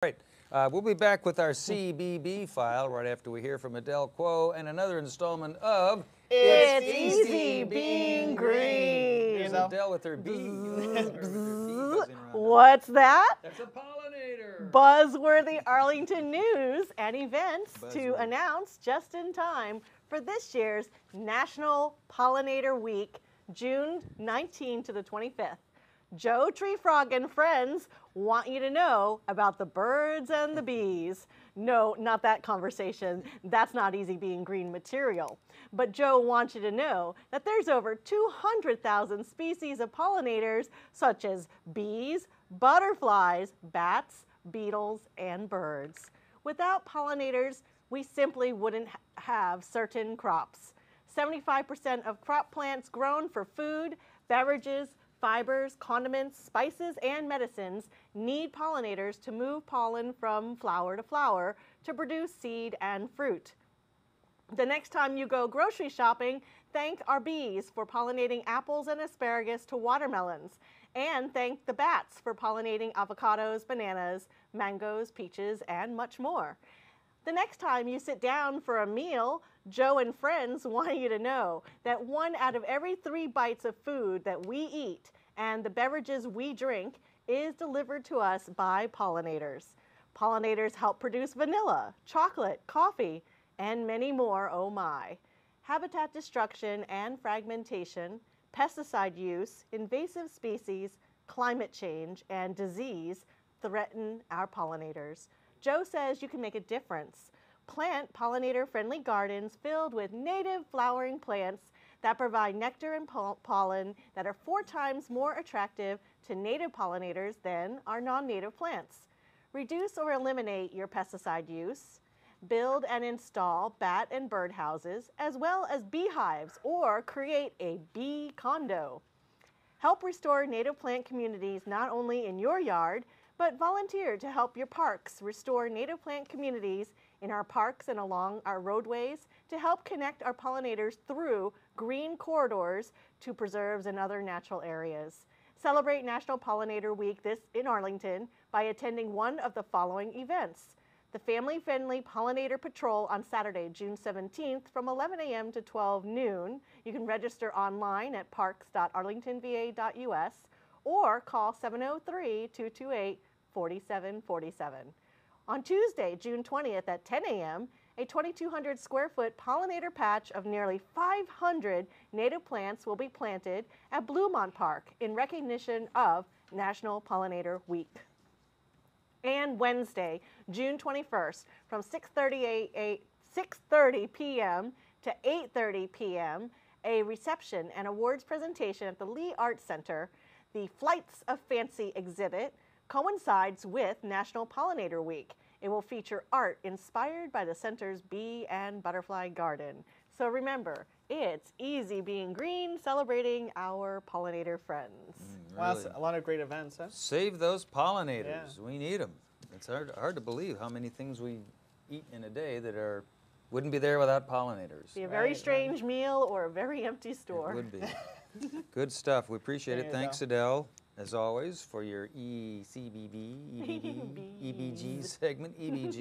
Right. We'll be back with our CBB file right after we hear from Adele Quo and another installment of It's Easy Being Green. Here's Adele with her bee. What's that? That's a pollinator. Buzzworthy Arlington news and events to announce just in time for this year's National Pollinator Week, June 19 to the 25th. Joe Treefrog and friends want you to know about the birds and the bees. No, not that conversation. That's not Easy Being Green material. But Joe wants you to know that there's over 200,000 species of pollinators such as bees, butterflies, bats, beetles, and birds. Without pollinators, we simply wouldn't have certain crops. 75% of crop plants grown for food, beverages, fibers, condiments, spices, and medicines need pollinators to move pollen from flower to flower to produce seed and fruit. The next time you go grocery shopping, thank our bees for pollinating apples and asparagus to watermelons, and thank the bats for pollinating avocados, bananas, mangoes, peaches, and much more. The next time you sit down for a meal, Joe and friends want you to know that 1 out of every 3 bites of food that we eat and the beverages we drink is delivered to us by pollinators. Pollinators help produce vanilla, chocolate, coffee, and many more, oh my. Habitat destruction and fragmentation, pesticide use, invasive species, climate change, and disease threaten our pollinators. Joe says you can make a difference. Plant pollinator-friendly gardens filled with native flowering plants that provide nectar and pollen that are 4 times more attractive to native pollinators than our non-native plants. Reduce or eliminate your pesticide use. Build and install bat and bird houses, as well as beehives, or create a bee condo. Help restore native plant communities not only in your yard, but volunteer to help your parks restore native plant communities in our parks and along our roadways to help connect our pollinators through green corridors to preserves and other natural areas. Celebrate National Pollinator Week in Arlington by attending one of the following events. The family-friendly Pollinator Patrol on Saturday, June 17th from 11 a.m. to 12 noon. You can register online at parks.arlingtonva.us or call 703-228-4747. On Tuesday, June 20th at 10 a.m., a 2,200 square foot pollinator patch of nearly 500 native plants will be planted at Bluemont Park in recognition of National Pollinator Week. And Wednesday, June 21st, from 6:30 p.m. to 8:30 p.m., a reception and awards presentation at the Lee Arts Center. The Flights of Fancy exhibit coincides with National Pollinator Week. It will feature art inspired by the center's bee and butterfly garden. So remember, it's Easy Being Green, celebrating our pollinator friends. Wow, that's a lot of great events, huh? Save those pollinators. Yeah. We need them. It's hard to believe how many things we eat in a day that wouldn't be there without pollinators. Be a very strange meal or a very empty store. It would be. Good stuff. We appreciate it. Thanks, Adele, as always, for your ECBB, EBG segment, EBG.